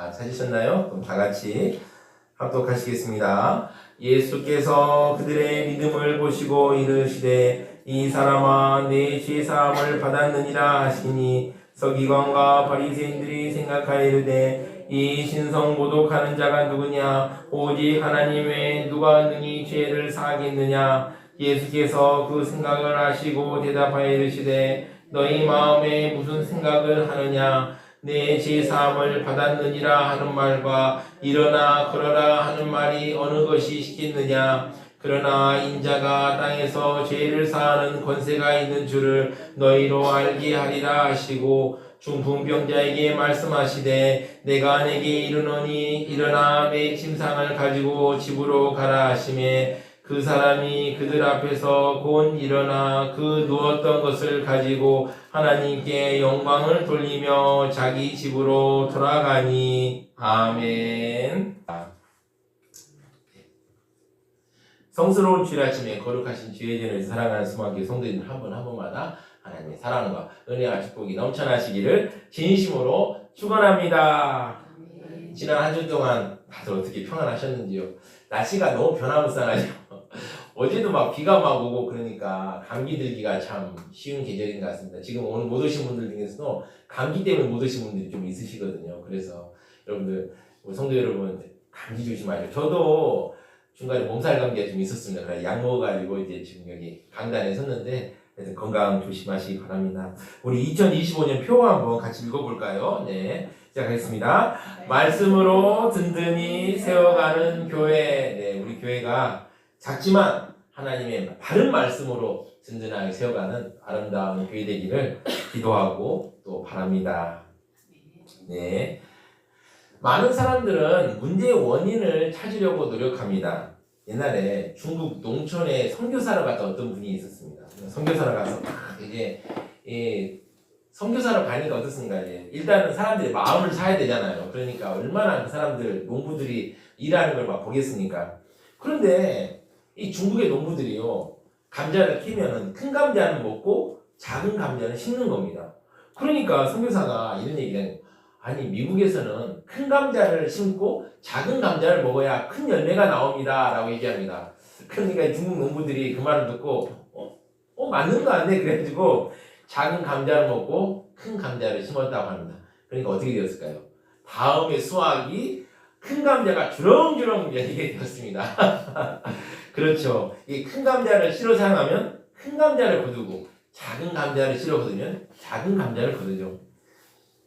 찾으셨나요? 그럼 다 같이 합독하시겠습니다. 예수께서 그들의 믿음을 보시고 이르시되 이 사람아 내 죄사함을 받았느니라 하시니 서기관과 바리새인들이 생각하여 이르되 이 신성 모독하는 자가 누구냐 오직 하나님 외에 누가 능히 죄를 사하겠느냐. 예수께서 그 생각을 아시고 대답하여 이르시되 너희 마음에 무슨 생각을 하느냐. 내 죄사함을 받았느니라 하는 말과 일어나 걸어라 하는 말이 어느 것이 쉽겠느냐. 그러나 인자가 땅에서 죄를 사하는 권세가 있는 줄을 너희로 알게 하리라 하시고 중풍병자에게 말씀하시되 내가 내게 이르노니 일어나 내 침상을 가지고 집으로 가라 하시매 그 사람이 그들 앞에서 곧 일어나 그 누웠던 것을 가지고 하나님께 영광을 돌리며 자기 집으로 돌아가니. 아멘. 성스러운 주일 아침에 거룩하신 주의 전을 사랑하는 수많은 성도님들 한 분 한 분마다 하나님의 사랑과 은혜와 축복이 넘쳐나시기를 진심으로 축원합니다. 지난 한 주 동안 다들 어떻게 평안하셨는지요? 날씨가 너무 변화무쌍하죠. 어제도 막 비가 막 오고 그러니까 감기 들기가 참 쉬운 계절인 것 같습니다. 지금 오늘 못 오신 분들 중에서도 감기 때문에 못 오신 분들이 좀 있으시거든요. 그래서 여러분들, 우리 성도 여러분 감기 조심하세요. 저도 중간에 몸살 감기가 좀 있었습니다. 그래서 약 먹어가지고 이제 지금 여기 강단에 섰는데 그래서 건강 조심하시기 바랍니다. 우리 2025년 표 한번 같이 읽어볼까요? 네, 시작하겠습니다. 말씀으로 든든히 세워가는 교회. 네, 우리 교회가 작지만 하나님의 바른 말씀으로 든든하게 세워가는 아름다운 교회 되기를 기도하고 또 바랍니다. 네. 많은 사람들은 문제의 원인을 찾으려고 노력합니다. 옛날에 중국 농촌에 선교사를 갔던 어떤 분이 있었습니다. 선교사를 가서 이제 선교사를 가니까 어떻습니까? 일단은 사람들이 마음을 사야 되잖아요. 그러니까 얼마나 그 사람들 농부들이 일하는 걸 막 보겠습니까? 그런데 이 중국의 농부들이요, 감자를 키면은 큰 감자는 먹고 작은 감자는 심는 겁니다. 그러니까 선교사가 이런 얘기를 해요. 아니 미국에서는 큰 감자를 심고 작은 감자를 먹어야 큰 열매가 나옵니다 라고 얘기합니다. 그러니까 중국 농부들이 그 말을 듣고 맞는 거 같네 그래가지고 작은 감자를 먹고 큰 감자를 심었다고 합니다. 그러니까 어떻게 되었을까요? 다음에 수확이 큰 감자가 주렁주렁 열리게 되었습니다. 그렇죠. 이 큰 감자를 실어 사용하면 큰 감자를 거두고 작은 감자를 실어 거두면 작은 감자를 거두죠.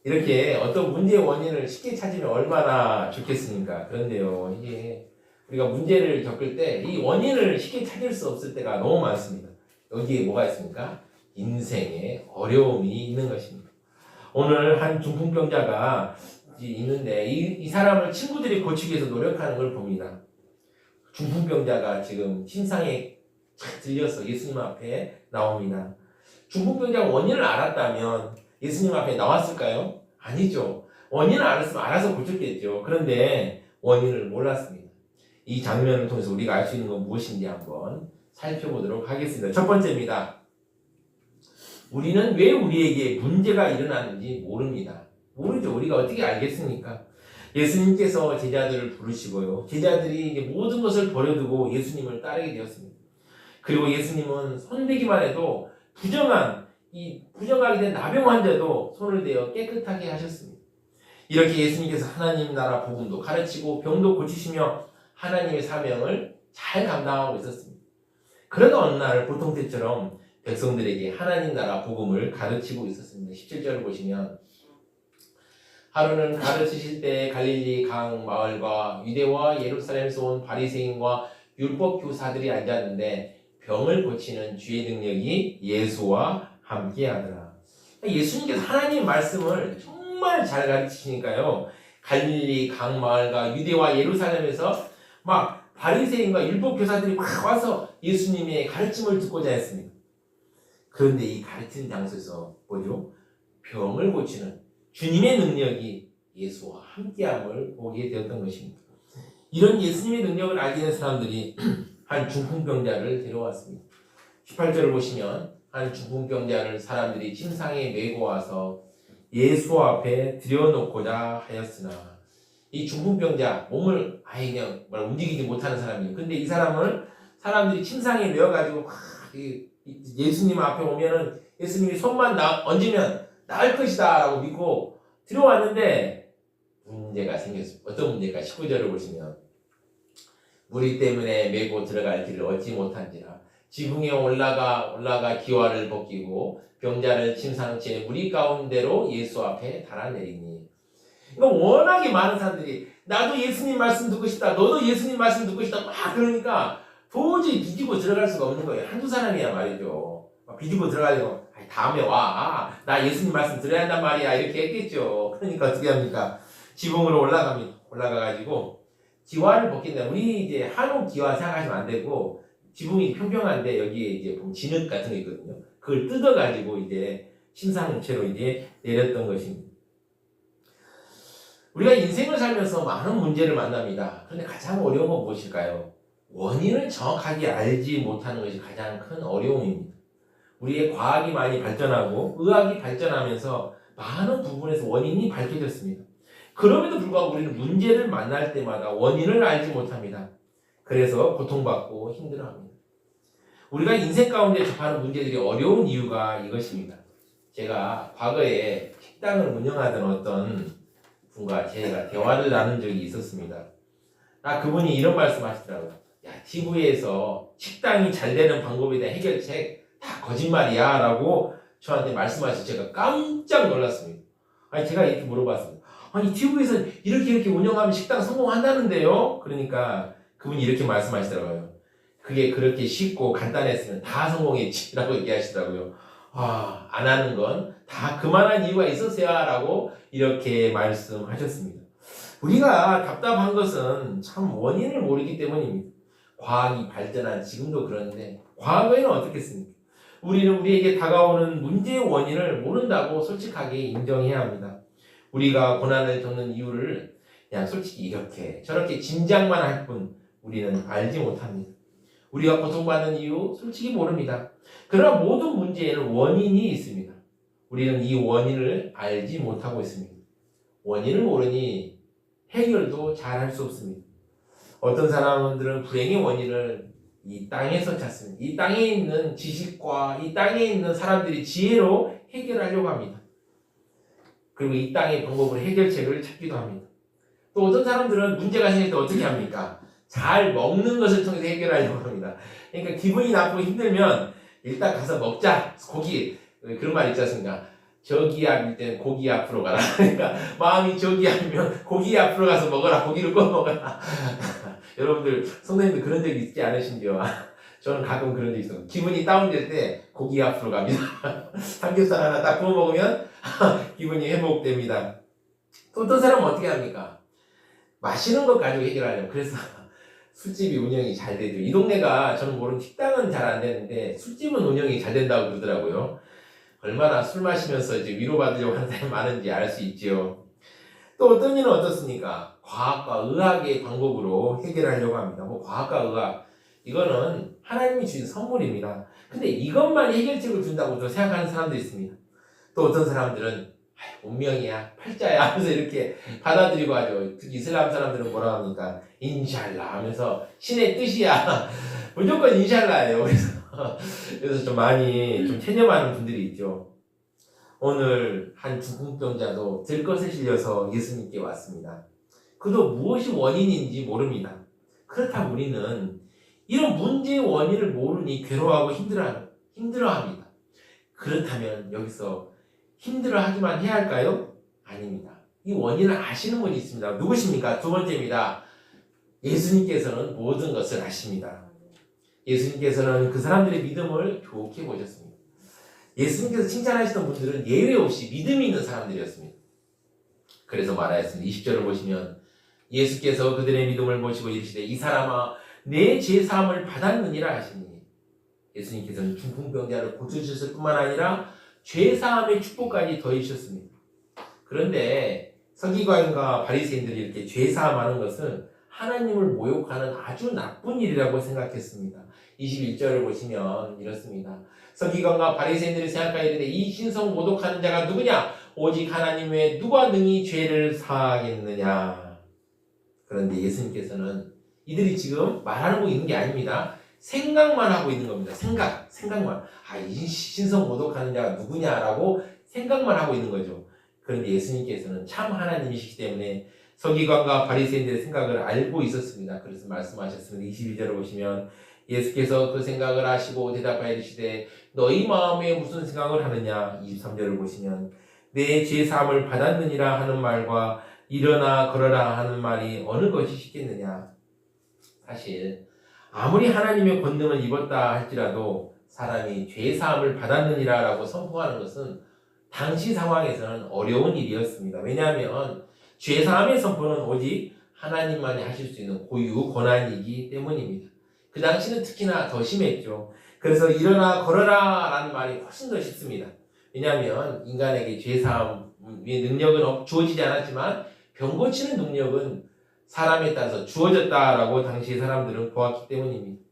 이렇게 어떤 문제의 원인을 쉽게 찾으면 얼마나 좋겠습니까? 그런데요, 이게 우리가 문제를 겪을 때 이 원인을 쉽게 찾을 수 없을 때가 너무 많습니다. 여기에 뭐가 있습니까? 인생에 어려움이 있는 것입니다. 오늘 한 중풍병자가 있는데 이 사람을 친구들이 고치기 위해서 노력하는 걸 봅니다. 중풍병자가 지금 신상에 착 들려서 예수님 앞에 나옵니다. 중풍병자가 원인을 알았다면 예수님 앞에 나왔을까요? 아니죠. 원인을 알았으면 알아서 고쳤겠죠. 그런데 원인을 몰랐습니다. 이 장면을 통해서 우리가 알 수 있는 건 무엇인지 한번 살펴보도록 하겠습니다. 첫 번째입니다. 우리는 왜 우리에게 문제가 일어나는지 모릅니다. 모르죠. 우리가 어떻게 알겠습니까? 예수님께서 제자들을 부르시고요. 제자들이 이제 모든 것을 버려두고 예수님을 따르게 되었습니다. 그리고 예수님은 손대기만 해도 부정하게 된 나병 환자도 손을 대어 깨끗하게 하셨습니다. 이렇게 예수님께서 하나님 나라 복음도 가르치고 병도 고치시며 하나님의 사명을 잘 감당하고 있었습니다. 그러다 어느 날 보통 때처럼 백성들에게 하나님 나라 복음을 가르치고 있었습니다. 17절을 보시면 하루는 가르치실 때 갈릴리 강 마을과 유대와 예루살렘에서 온 바리새인과 율법 교사들이 앉았는데 병을 고치는 주의 능력이 예수와 함께하더라. 예수님께서 하나님의 말씀을 정말 잘 가르치시니까요. 갈릴리 강 마을과 유대와 예루살렘에서 막 바리새인과 율법 교사들이 막 와서 예수님의 가르침을 듣고자 했습니다. 그런데 이 가르치는 장소에서 뭐죠? 병을 고치는 주님의 능력이 예수와 함께함을 보게 되었던 것입니다. 이런 예수님의 능력을 알게 된 사람들이 한 중풍병자를 데려왔습니다. 18절을 보시면 한 중풍병자를 사람들이 침상에 메고 와서 예수 앞에 들여놓고자 하였으나 이 중풍병자, 몸을 아예 그냥 움직이지 못하는 사람이에요. 근데 이 사람을 사람들이 침상에 메어가지고 예수님 앞에 오면은 예수님이 손만 얹으면 나을 것이다 라고 믿고 들어왔는데 문제가 생겼습니다. 어떤 문제가 19절을 보시면 무리 때문에 메고 들어갈 길을 얻지 못한지라 지붕에 올라가 기와를 벗기고 병자를 침상치에 무리 가운데로 예수 앞에 달아내리니. 이거 워낙에 많은 사람들이 나도 예수님 말씀 듣고 싶다, 너도 예수님 말씀 듣고 싶다 막 그러니까 도저히 비집고 들어갈 수가 없는 거예요. 한두 사람이야 말이죠. 막 비집고 들어가려고 다음에 와, 나 예수님 말씀 들어야 한단 말이야 이렇게 했겠죠. 그러니까 어떻게 합니까? 지붕으로 올라가가지고 기와를 벗긴다. 우리 이제 한옥 기와 생각하시면 안 되고 지붕이 평평한데 여기에 이제 보면 진흙 같은 거 있거든요. 그걸 뜯어가지고 이제 침상채로 이제 내렸던 것입니다. 우리가 인생을 살면서 많은 문제를 만납니다. 그런데 가장 어려운 건 무엇일까요? 원인을 정확하게 알지 못하는 것이 가장 큰 어려움입니다. 우리의 과학이 많이 발전하고 의학이 발전하면서 많은 부분에서 원인이 밝혀졌습니다. 그럼에도 불구하고 우리는 문제를 만날 때마다 원인을 알지 못합니다. 그래서 고통받고 힘들어합니다. 우리가 인생 가운데 접하는 문제들이 어려운 이유가 이것입니다. 제가 과거에 식당을 운영하던 어떤 분과 제가 대화를 나눈 적이 있었습니다. 그분이 이런 말씀 하시더라고요. 야, TV에서 식당이 잘 되는 방법에 대한 해결책 다 거짓말이야 라고 저한테 말씀하셔서 제가 깜짝 놀랐습니다. 제가 이렇게 물어봤습니다. TV에서 이렇게 운영하면 식당 성공한다는데요? 그러니까 그분이 이렇게 말씀하시더라고요. 그게 그렇게 쉽고 간단했으면 다 성공했지 라고 얘기하시더라고요. 안 하는 건 다 그만한 이유가 있었어야 라고 이렇게 말씀하셨습니다. 우리가 답답한 것은 참 원인을 모르기 때문입니다. 과학이 발전한 지금도 그런데 과거에는 어떻겠습니까? 우리는 우리에게 다가오는 문제의 원인을 모른다고 솔직하게 인정해야 합니다. 우리가 고난을 겪는 이유를 그냥 솔직히 이렇게 저렇게 짐작만 할 뿐 우리는 알지 못합니다. 우리가 고통받는 이유 솔직히 모릅니다. 그러나 모든 문제에는 원인이 있습니다. 우리는 이 원인을 알지 못하고 있습니다. 원인을 모르니 해결도 잘 할 수 없습니다. 어떤 사람들은 불행의 원인을 이 땅에서 찾습니다. 이 땅에 있는 지식과 이 땅에 있는 사람들이 지혜로 해결하려고 합니다. 그리고 이 땅의 방법으로 해결책을 찾기도 합니다. 또 어떤 사람들은 문제가 생길 때 어떻게 합니까? 잘 먹는 것을 통해서 해결하려고 합니다. 그러니까 기분이 나쁘고 힘들면 일단 가서 먹자. 고기, 그런 말 있지 않습니까? 저기 앞일 때는 고기 앞으로 가라. 그러니까 마음이 저기 앞이면 고기 앞으로 가서 먹어라. 고기를 꺼 먹어라. 여러분들 선생님들 그런 적이 있지 않으신지요? 저는 가끔 그런 적이 있어요. 기분이 다운될 때 고기 앞으로 갑니다. 삼겹살 하나 딱 구워 먹으면 기분이 회복됩니다. 또 어떤 사람은 어떻게 합니까? 마시는 것 가지고 해결하려고. 그래서 술집이 운영이 잘 되죠. 이 동네가 저는 모르는 식당은 잘 안 되는데 술집은 운영이 잘 된다고 그러더라고요. 얼마나 술 마시면서 이제 위로받으려고 하는 사람이 많은지 알 수 있죠. 또 어떤 이는 어떻습니까? 과학과 의학의 방법으로 해결하려고 합니다. 과학과 의학, 이거는 하나님이 주신 선물입니다. 근데 이것만 해결책을 준다고 생각하는 사람도 있습니다. 또 어떤 사람들은 운명이야, 팔자야 하면서 이렇게 받아들이고 하죠. 특히 이슬람 사람들은 뭐라 합니까? 인샬라 하면서 신의 뜻이야. 무조건 인샬라예요. 그래서 좀 많이 좀 체념하는 분들이 있죠. 오늘 한 중풍병자도 들것에 실려서 예수님께 왔습니다. 그도 무엇이 원인인지 모릅니다. 그렇다고 우리는 이런 문제의 원인을 모르니 괴로워하고 힘들어합니다. 그렇다면 여기서 힘들어하기만 해야 할까요? 아닙니다. 이 원인을 아시는 분이 있습니다. 누구십니까? 두 번째입니다. 예수님께서는 모든 것을 아십니다. 예수님께서는 그 사람들의 믿음을 좋게 보셨습니다. 예수님께서 칭찬하시던 분들은 예외 없이 믿음이 있는 사람들이었습니다. 그래서 말하였습니다. 20절을 보시면 예수께서 그들의 믿음을 보시고 이르시되 이 사람아 내 죄사함을 받았느니라 하시니 예수님께서는 중풍병자를 고쳐주셨을 뿐만 아니라 죄사함의 축복까지 더해주셨습니다. 그런데 서기관과 바리새인들이 이렇게 죄사함하는 것은 하나님을 모욕하는 아주 나쁜 일이라고 생각했습니다. 21절을 보시면 이렇습니다. 서기관과 바리새인들이 생각하기를 이 신성 모독하는 자가 누구냐? 오직 하나님 외에 누가 능히 죄를 사하겠느냐? 그런데 예수님께서는 이들이 지금 말하고 있는 게 아닙니다. 생각만 하고 있는 겁니다. 생각만. 이 신성 모독하는 자가 누구냐라고 생각만 하고 있는 거죠. 그런데 예수님께서는 참 하나님이시기 때문에 서기관과 바리새인들의 생각을 알고 있었습니다. 그래서 말씀하셨습니다. 22절을 보시면 예수께서 그 생각을 아시고 대답하여 이르시되 너희 마음에 무슨 생각을 하느냐. 23절을 보시면 내 죄 사함을 받았느니라 하는 말과 일어나 걸어라 하는 말이 어느 것이 쉽겠느냐. 사실 아무리 하나님의 권능을 입었다 할지라도 사람이 죄 사함을 받았느니라 라고 선포하는 것은 당시 상황에서는 어려운 일이었습니다. 왜냐하면 죄 사함의 선포는 오직 하나님만이 하실 수 있는 고유 권한이기 때문입니다. 그 당시는 특히나 더 심했죠. 그래서 일어나 걸어라 라는 말이 훨씬 더 쉽습니다. 왜냐하면 인간에게 죄 사함의 능력은 주어지지 않았지만 병 고치는 능력은 사람에 따라서 주어졌다라고 당시 사람들은 보았기 때문입니다.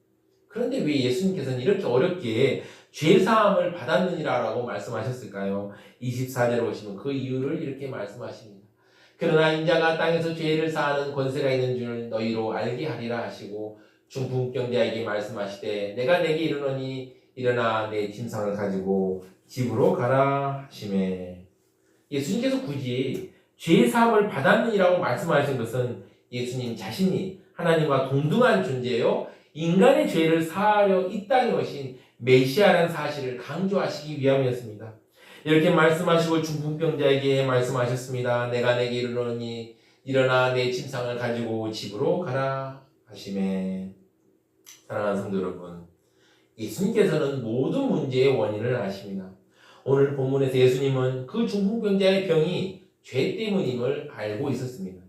그런데 왜 예수님께서는 이렇게 어렵게 죄사함을 받았느니라라고 말씀하셨을까요? 24절에 보시면 그 이유를 이렇게 말씀하십니다. 그러나 인자가 땅에서 죄를 사하는 권세가 있는 줄 너희로 알게 하리라 하시고 중풍병자에게 말씀하시되 내가 내게 이르노니 일어나 내 짐상을 가지고 집으로 가라 하시매. 예수님께서 굳이 죄사함을 받았느니라고 말씀하신 것은 예수님 자신이 하나님과 동등한 존재요 인간의 죄를 사하려 이 땅에 오신 메시아라는 사실을 강조하시기 위함이었습니다. 이렇게 말씀하시고 중풍병자에게 말씀하셨습니다. 내가 내게 이르노니 일어나 내 침상을 가지고 집으로 가라 하시매. 사랑하는 성도 여러분, 예수님께서는 모든 문제의 원인을 아십니다. 오늘 본문에서 예수님은 그 중풍병자의 병이 죄 때문임을 알고 있었습니다.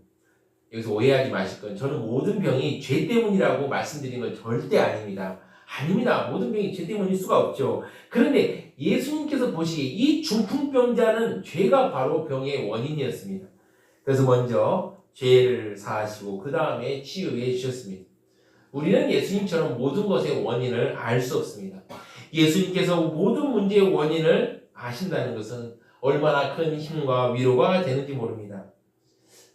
여기서 오해하지 마실 건 저는 모든 병이 죄 때문이라고 말씀드린 건 절대 아닙니다. 아닙니다. 모든 병이 죄 때문일 수가 없죠. 그런데 예수님께서 보시기에 이 중풍병자는 죄가 바로 병의 원인이었습니다. 그래서 먼저 죄를 사하시고 그 다음에 치유해 주셨습니다. 우리는 예수님처럼 모든 것의 원인을 알 수 없습니다. 예수님께서 모든 문제의 원인을 아신다는 것은 얼마나 큰 힘과 위로가 되는지 모릅니다.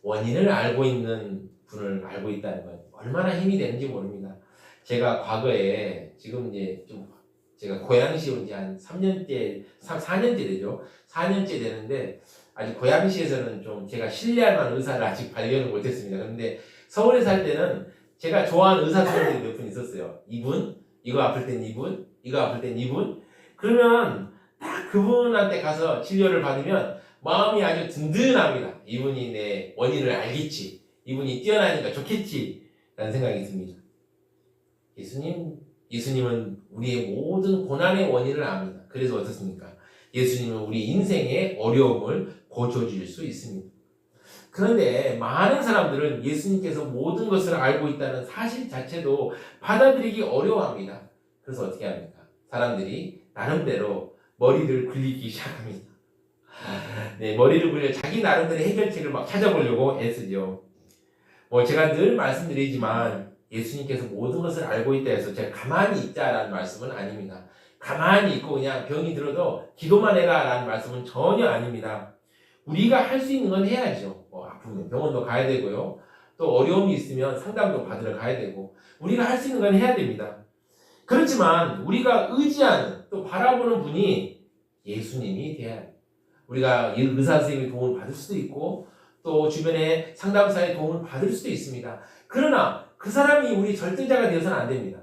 원인을 알고 있는 분을 알고 있다는 건 얼마나 힘이 되는지 모릅니다. 제가 과거에 지금 이제 좀 제가 고양시에 온 지 한 3년째, 4년째 되죠. 4년째 되는데 아직 고양시에서는 좀 제가 신뢰할 만한 의사를 아직 발견을 못했습니다. 그런데 서울에 살 때는 제가 좋아하는 의사 선생님이 몇 분 있었어요. 이분, 이거 아플 땐 이분, 이거 아플 땐 이분. 그러면 딱 그분한테 가서 진료를 받으면 마음이 아주 든든합니다. 이분이 내 원인을 알겠지. 이분이 뛰어나니까 좋겠지. 라는 생각이 듭니다. 예수님은 우리의 모든 고난의 원인을 압니다. 그래서 어떻습니까? 예수님은 우리 인생의 어려움을 고쳐줄 수 있습니다. 그런데 많은 사람들은 예수님께서 모든 것을 알고 있다는 사실 자체도 받아들이기 어려워합니다. 그래서 어떻게 합니까? 사람들이 나름대로 머리를 굴리기 시작합니다. 네, 머리를 굴려 자기 나름대로 해결책을 막 찾아보려고 애쓰죠. 제가 늘 말씀드리지만 예수님께서 모든 것을 알고 있다 해서 제가 가만히 있자라는 말씀은 아닙니다. 가만히 있고 그냥 병이 들어도 기도만 해라 라는 말씀은 전혀 아닙니다. 우리가 할 수 있는 건 해야죠. 아프면 병원도 가야 되고요. 또 어려움이 있으면 상담도 받으러 가야 되고 우리가 할 수 있는 건 해야 됩니다. 그렇지만 우리가 의지하는 또 바라보는 분이 예수님이 돼야 합니다. 우리가 의사 선생님의 도움을 받을 수도 있고 또 주변에 상담사의 도움을 받을 수도 있습니다. 그러나 그 사람이 우리 절대자가 되어서는 안 됩니다.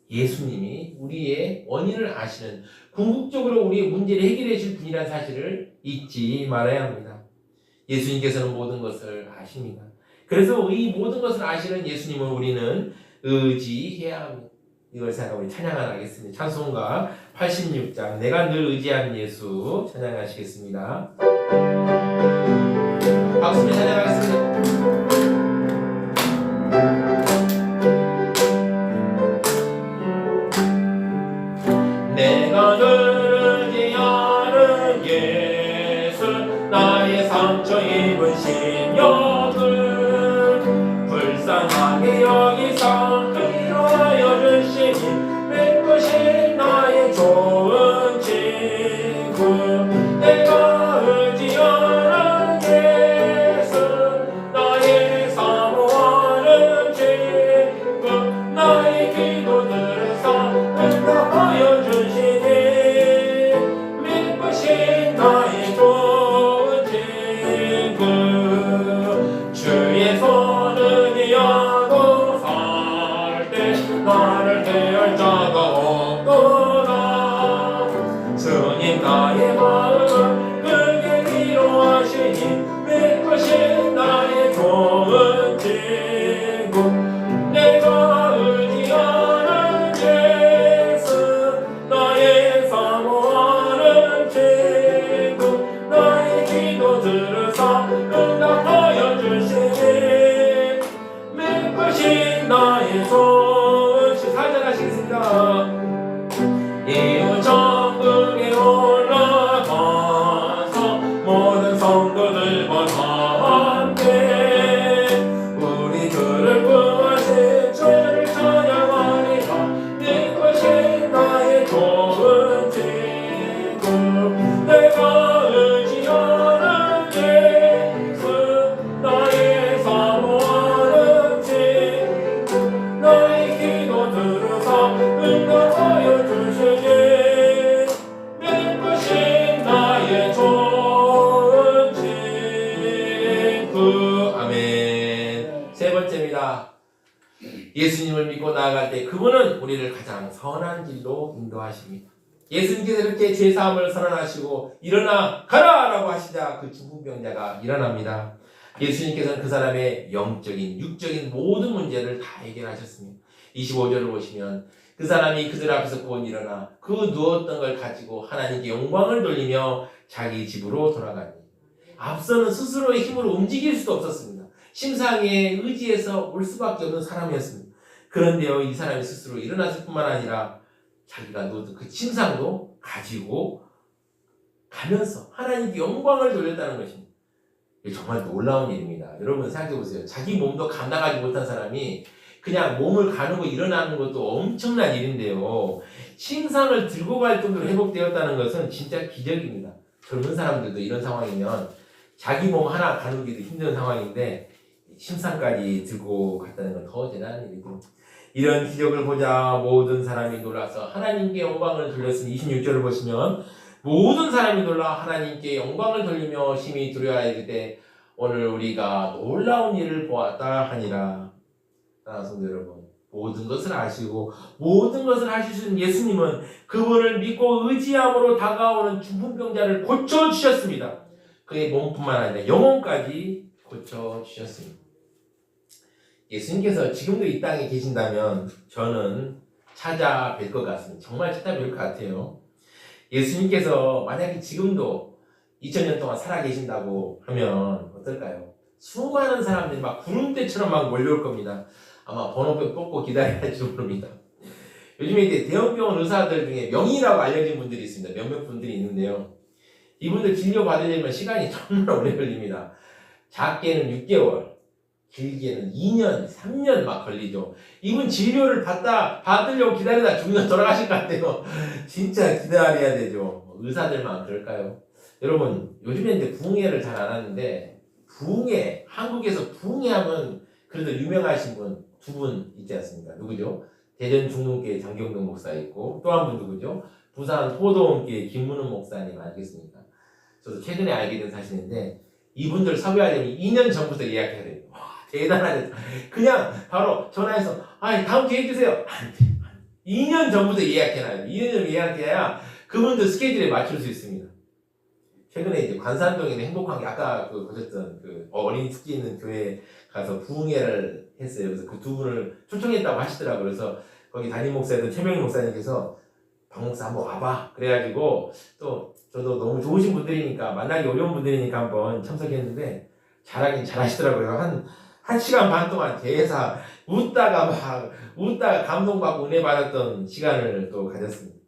예수님이 우리의 원인을 아시는 궁극적으로 우리의 문제를 해결해 줄 분이라는 사실을 잊지 말아야 합니다. 예수님께서는 모든 것을 아십니다. 그래서 이 모든 것을 아시는 예수님을 우리는 의지해야 합니다. 이걸 생각하고 찬양을 하겠습니다. 찬송가 86장 내가 늘 의지하는 예수 찬양하시겠습니다. 박수로 찬양하겠습니다. 내가 늘 의지하는 예수 나의 상처 입은 심령을 불쌍하게 여기서 위로하여 주시니 맺으신 나의 좋은 친구 내가 의지하는 예수 나의 그 아멘. 세 번째입니다. 예수님을 믿고 나아갈 때 그분은 우리를 가장 선한 길로 인도하십니다. 예수님께서 이렇게 죄사함을 선언하시고 일어나 가라라고 하시자 그 중풍병자가 일어납니다. 예수님께서는 그 사람의 영적인 육적인 모든 문제를 다 해결하셨습니다. 25절을 보시면 그 사람이 그들 앞에서 곧 일어나 그 누웠던 걸 가지고 하나님께 영광을 돌리며 자기 집으로 돌아갑니다. 앞서는 스스로의 힘으로 움직일 수도 없었습니다. 심상에 의지해서 올 수밖에 없는 사람이었습니다. 그런데요, 이 사람이 스스로 일어났을 뿐만 아니라 자기가 누웠던 그 침상도 가지고 가면서 하나님께 영광을 돌렸다는 것입니다. 이게 정말 놀라운 일입니다. 여러분 생각해 보세요. 자기 몸도 감당하지 못한 사람이 그냥 몸을 가누고 일어나는 것도 엄청난 일인데요. 침상을 들고 갈 정도로 회복되었다는 것은 진짜 기적입니다. 젊은 사람들도 이런 상황이면 자기 몸 하나 가누기도 힘든 상황인데 침상까지 들고 갔다는 건 더 대단한 일이고, 이런 기적을 보자 모든 사람이 놀라서 하나님께 영광을 돌렸으니 26절을 보시면 모든 사람이 놀라 하나님께 영광을 돌리며 심히 두려워하여 때 오늘 우리가 놀라운 일을 보았다 하니라. 성도 여러분, 모든 것을 아시고 모든 것을 하실 수 있는 예수님은 그분을 믿고 의지함으로 다가오는 중풍병자를 고쳐주셨습니다. 그의 몸뿐만 아니라 영혼까지 고쳐주셨습니다. 예수님께서 지금도 이 땅에 계신다면 저는 찾아뵐 것 같습니다. 정말 찾아뵐 것 같아요. 예수님께서 만약에 지금도 2000년 동안 살아계신다고 하면 어떨까요? 수많은 사람들이 막 구름대처럼 막 몰려올 겁니다. 아마 번호표 뽑고 기다려야 할지 모릅니다. 요즘에 이제 대형병원 의사들 중에 명의라고 알려진 분들이 있습니다. 몇몇 분들이 있는데요. 이분들 진료 받으려면 시간이 정말 오래 걸립니다. 작게는 6개월, 길게는 2년, 3년 막 걸리죠. 이분 진료를 받으려고 기다리다 죽는 돌아가실 것 같아요. 진짜 기다려야 되죠. 의사들만 그럴까요? 여러분, 요즘에 이제 부흥회를 잘 안 하는데, 부흥회, 한국에서 부흥회 하면 그래도 유명하신 분, 두 분 있지 않습니까? 누구죠? 대전 중동교회 장경동 목사 있고, 또 한 분 누구죠? 부산 포도원교회 김문훈 목사님 알겠습니까? 저도 최근에 알게 된 사실인데, 이분들 섭외하려면 2년 전부터 예약해야 돼요. 대단하죠. 그냥 바로 전화해서 다음 기회 해주세요. 안 돼. 2년 전부터 예약해놔요. 2년 전 예약해야 그분들 스케줄에 맞출 수 있습니다. 최근에 이제 관산동에 있는 행복한 아까 보셨던 어린이 특기 있는 교회에 가서 부흥회를 했어요. 그래서 그 두 분을 초청했다고 하시더라고요. 그래서 거기 담임 목사였던 최명희 목사님께서 박 목사 한번 와봐. 그래가지고 또 저도 너무 좋으신 분들이니까 만나기 어려운 분들이니까 한번 참석했는데 잘하긴 잘하시더라고요. 한 시간 반 동안 대사 웃다가 감동받고 은혜 받았던 시간을 또 가졌습니다.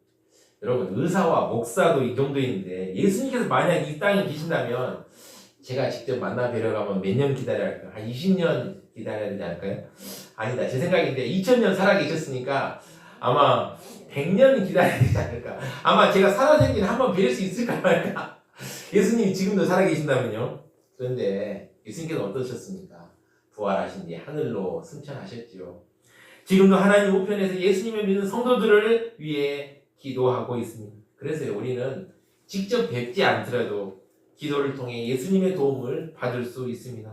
여러분, 의사와 목사도 이 정도인데 예수님께서 만약 이 땅에 계신다면 제가 직접 만나 뵈러 가면 몇 년 기다려야 할까요? 한 20년 기다려야 되지 않을까요? 아니다, 제 생각인데 2000년 살아 계셨으니까 아마 100년 기다려야 되지 않을까. 아마 제가 살아생긴 한번 뵐 수 있을까 말까. 예수님이 지금도 살아 계신다면요. 그런데 예수님께서 어떠셨습니까? 부활하신 뒤 하늘로 승천하셨지요. 지금도 하나님 우편에서 예수님을 믿는 성도들을 위해 기도하고 있습니다. 그래서 우리는 직접 뵙지 않더라도 기도를 통해 예수님의 도움을 받을 수 있습니다.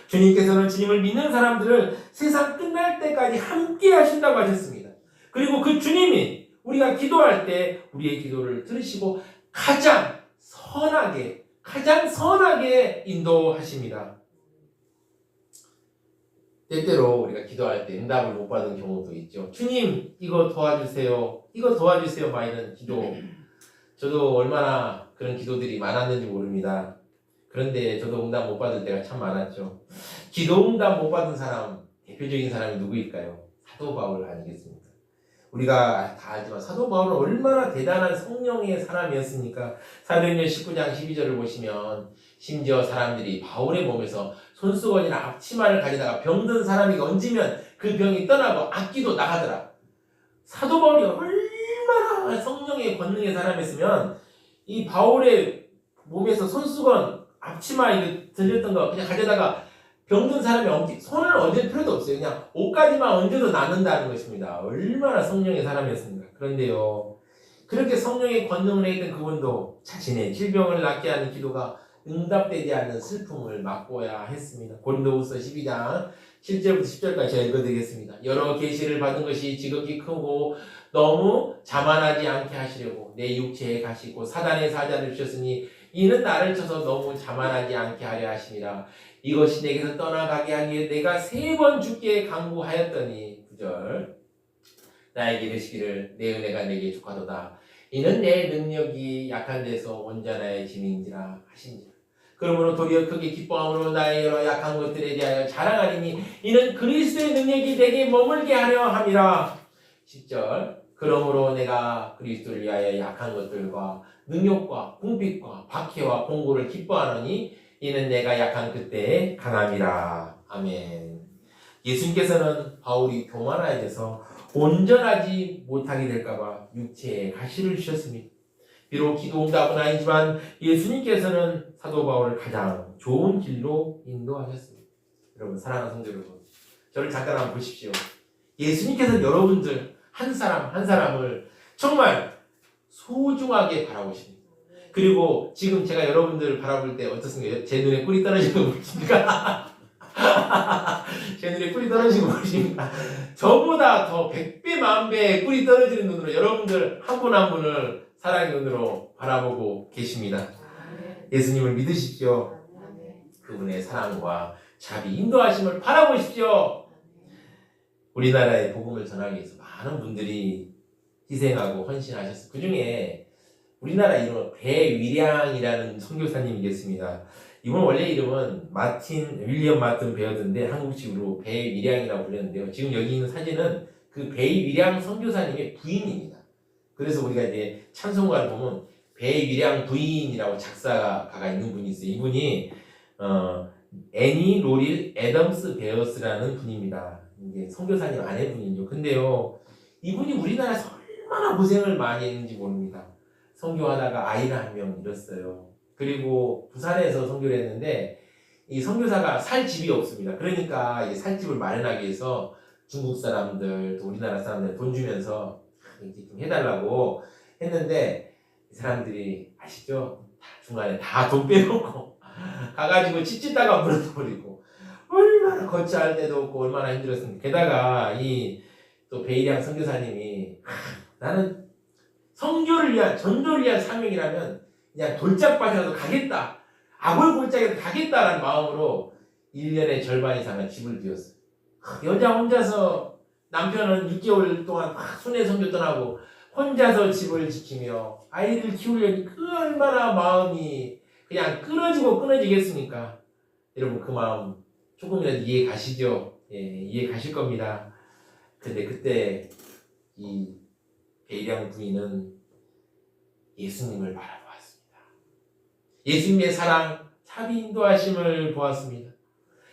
주님께서는 주님을 믿는 사람들을 세상 끝날 때까지 함께 하신다고 하셨습니다. 그리고 그 주님이 우리가 기도할 때 우리의 기도를 들으시고 가장 선하게 인도하십니다. 때때로 우리가 기도할 때 응답을 못 받은 경우도 있죠. 주님, 이거 도와주세요. 막 이런 기도. 저도 얼마나 그런 기도들이 많았는지 모릅니다. 그런데 저도 응답 못 받을 때가 참 많았죠. 기도 응답 못 받은 사람, 대표적인 사람이 누구일까요? 사도 바울 아니겠습니까? 우리가 다 알지만 사도 바울은 얼마나 대단한 성령의 사람이었습니까? 사도행전 19장 12절을 보시면 심지어 사람들이 바울의 몸에서 손수건이나 앞치마를 가지다가 병든 사람이 얹으면 그 병이 떠나고 악기도 나가더라. 사도 바울이 얼마나 성령의 권능의 사람이었으면 이 바울의 몸에서 손수건, 앞치마 이거 들렸던 거 그냥 가져다가 병든 사람이 손을 얹을 필요도 없어요. 그냥 옷까지만 얹어도 낫는다는 것입니다. 얼마나 성령의 사람이었습니까? 그런데요, 그렇게 성령의 권능을 했던 그분도 자신의 질병을 낫게 하는 기도가 응답되지 않는 슬픔을 맛보아야 했습니다. 고린도후서 12장 7절부터 10절까지 제가 읽어드리겠습니다. 여러 계시를 받은 것이 지극히 크고 너무 자만하지 않게 하시려고 내 육체에 가시고 사단의 사자를 주셨으니 이는 나를 쳐서 너무 자만하지 않게 하려 하심이라. 이것이 내게서 떠나가게 하기 위해 내가 3번 주께 간구하였더니 9절 나에게 이르시기를 내 은혜가 내게 족하도다. 이는 내 능력이 약한 데서 온전하여 짐인지라 하시니라. 그러므로 도리어 크게 기뻐함으로 나의 여러 약한 것들에 대하여 자랑하리니 이는 그리스도의 능력이 내게 머물게 하려 함이라. 10절 그러므로 내가 그리스도를 위하여 약한 것들과 능력과 궁핍과 박해와 공고를 기뻐하노니 이는 내가 약한 그때에 강함이라. 아멘. 예수님께서는 바울이 교만하여져서 온전하지 못하게 될까봐 육체에 가시를 주셨습니다. 비록 기도 응답은 아니지만 예수님께서는 사도 바울을 가장 좋은 길로 인도하셨습니다. 여러분 사랑하는 성도 여러분, 저를 잠깐 한번 보십시오. 예수님께서는 여러분들 한 사람 한 사람을 정말 소중하게 바라보십니다. 그리고 지금 제가 여러분들을 바라볼 때 어떻습니까? 제 눈에 뿔이 떨어지는 거 보십니까? 제 눈에 뿔이 떨어지는 거 보십니까? 저보다 더 100배 만배 뿔이 떨어지는 눈으로 여러분들 한 분 한 분을 사랑의 눈으로 바라보고 계십니다. 예수님을 믿으십시오. 그분의 사랑과 자비 인도하심을 바라보십시오. 우리나라의 복음을 전하기 위해서 많은 분들이 희생하고 헌신하셨어요. 그 중에 우리나라 이름은 배위량이라는 선교사님이 계십니다. 이분 원래 이름은 윌리엄 마틴 베어드인데 한국식으로 배위량이라고 불렸는데요. 지금 여기 있는 사진은 그 배위량 선교사님의 부인입니다. 그래서 우리가 이제 찬송가를 보면 배위량 부인이라고 작사가가 있는 분이 있어요. 이분이 애니 로릴 애덤스 베어스라는 분입니다. 이게 선교사님 아내분이죠. 근데요, 이분이 우리나라에서 얼마나 고생을 많이 했는지 모릅니다. 선교하다가 아이를 한 명 잃었어요. 그리고 부산에서 선교를 했는데 이 선교사가 살 집이 없습니다. 그러니까 이 살 집을 마련하기 위해서 중국 사람들 또 우리나라 사람들 돈 주면서 좀 해달라고 했는데 이 사람들이 아시죠? 중간에 다 돈 빼놓고 가가지고 찢다가 물어버리고 얼마나 거처할 데도 없고 얼마나 힘들었습니까? 게다가 이 또 베이량 선교사님이 나는 선교를 위한 전도를 위한 사명이라면 그냥 돌짝밭이라도 가겠다, 아골골짝이라도 가겠다라는 마음으로 1년의 절반 이상은 집을 비웠어요. 여자 혼자서 남편은 6개월 동안 순회 선교 떠나고 혼자서 집을 지키며 아이를 키우려니 그 얼마나 마음이 그냥 끊어지고 끊어지겠습니까? 여러분 그 마음 조금이라도 이해 가시죠? 예, 이해 가실 겁니다. 근데 그때 이 배이량 부인은 예수님을 바라보았습니다. 예수님의 사랑, 자비 인도하심을 보았습니다.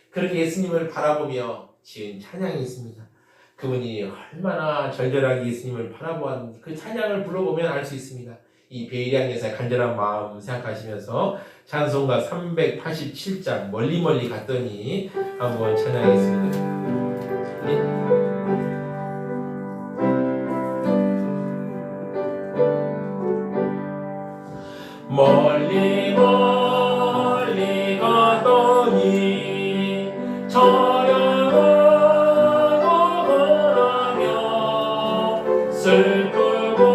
그렇게 예수님을 바라보며 지은 찬양이 있습니다. 그분이 얼마나 절절하게 예수님을 바라보았는지 그 찬양을 불러보면 알 수 있습니다. 이 배이량 여사의 간절한 마음 생각하시면서 찬송가 387장 멀리 멀리 갔더니 한번 찬양하겠습니다. 멀리 멀리 갔더니 저려하고 걸으며 슬프고도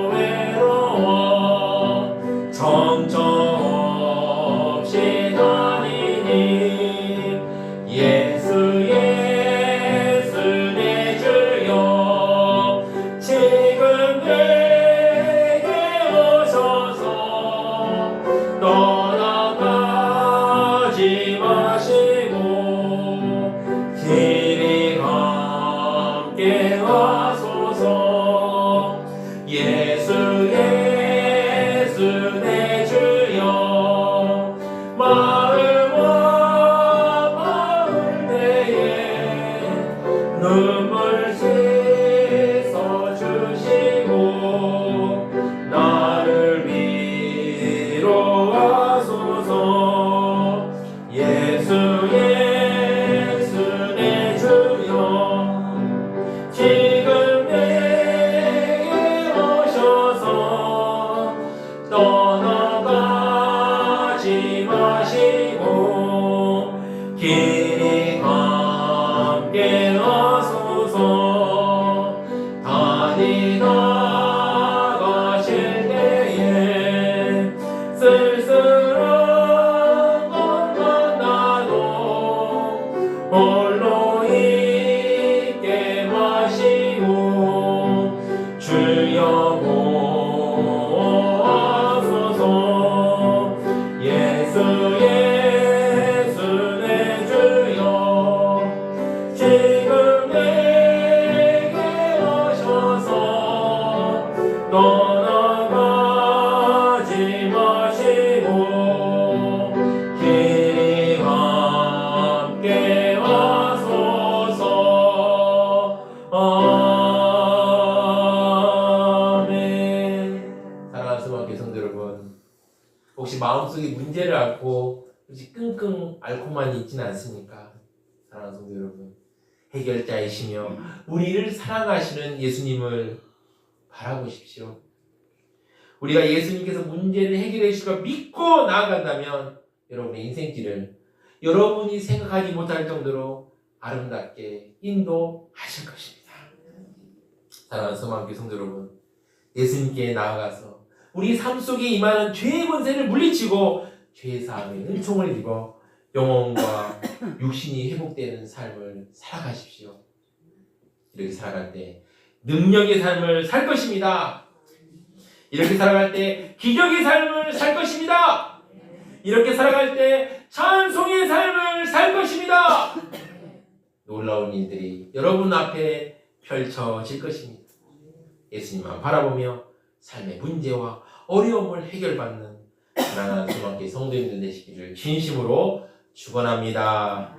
외로워 정처없이 다니니 예수 예수 내 주여 지금 내게 오셔서 떠나가지 마시고 길이 함께 하소서. 예수 예수 내 주여 마음과 마을 때에 눈물 씻어 주시고 나를 위로하소서. 예수 길이 함께 하소서. 다니다 가실 때에 쓸쓸한 것만 나도 홀로 있게 마시고 주여 보소서. 예수 예수 내 주여 지금 내게 오셔서 떠나가지 마시고 길이 함께 하소서. 아멘. 사랑하는 수박교 성도 여러분, 혹시 마음속에 문제를 앓고 혹시 끙끙 앓고만 있지는 않습니까? 사랑하는 성도 여러분, 해결자이시며 우리를 사랑하시는 예수님을 바라보십시오. 우리가 예수님께서 문제를 해결해 주실 걸 믿고 나아간다면 여러분의 인생길을 여러분이 생각하지 못할 정도로 아름답게 인도하실 것입니다. 사랑하는 소망교회 성도 여러분, 예수님께 나아가서 우리 삶 속에 임하는 죄의 권세를 물리치고 죄의 사함의 은총을 입어 영혼과 육신이 회복되는 삶을 살아가십시오. 이렇게 살아갈 때 능력의 삶을 살 것입니다. 이렇게 살아갈 때 기적의 삶을 살 것입니다. 이렇게 살아갈 때 찬송의 삶을 살 것입니다. 놀라운 일들이 여러분 앞에 펼쳐질 것입니다. 예수님만 바라보며 삶의 문제와 어려움을 해결받는 사랑하는 소망교회 성도님들 되시기를 진심으로 축원합니다.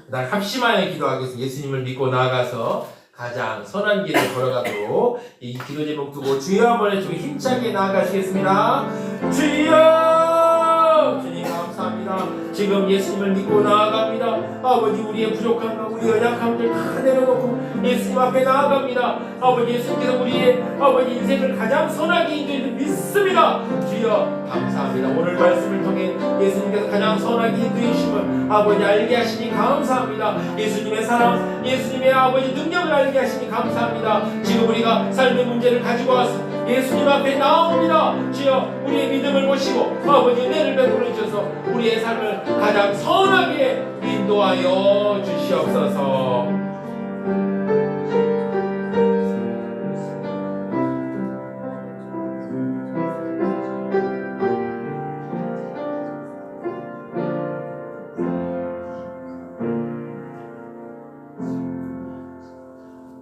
날 합심하여 기도하겠습니다. 예수님을 믿고 나아가서 가장 선한 길을 걸어가도록 이 기도 제목 두고 주여 한번 해주고 힘차게 나아가시겠습니다. 주여! 주님 감사합니다. 지금 예수님을 믿고 나아갑니다. 아버지, 우리의 부족함과 우리의 연약함들 다 내려놓고 예수님 앞에 나아갑니다. 아버지, 예수님께서 우리의 아버지 인생을 가장 선하게 인도해 믿습니다. 주여 감사합니다. 오늘 말씀을 통해 예수님께서 가장 선하게 인도해 주심을 아버지 알게 하시니 감사합니다. 예수님의 사랑, 예수님의 아버지 능력을 알게 하시니 감사합니다. 지금 우리가 삶의 문제를 가지고 와서 예수님 앞에 나옵니다. 주여, 우리의 믿음을 모시고 아버지 은혜를 베풀어 주셔서 우리의 삶을 가장 선하게 인도하여 주시옵소서.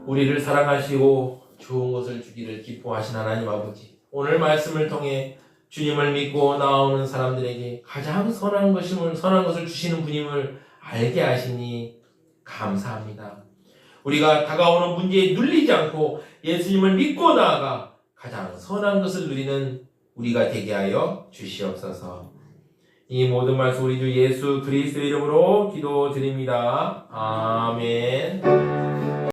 우리를 사랑하시고 좋은 것을 주기를 기뻐하신 하나님 아버지, 오늘 말씀을 통해 주님을 믿고 나오는 사람들에게 가장 선한 것을 주시는 분임을 알게 하시니 감사합니다. 우리가 다가오는 문제에 눌리지 않고 예수님을 믿고 나아가 가장 선한 것을 누리는 우리가 되게 하여 주시옵소서. 이 모든 말씀 우리 주 예수 그리스도의 이름으로 기도드립니다. 아멘.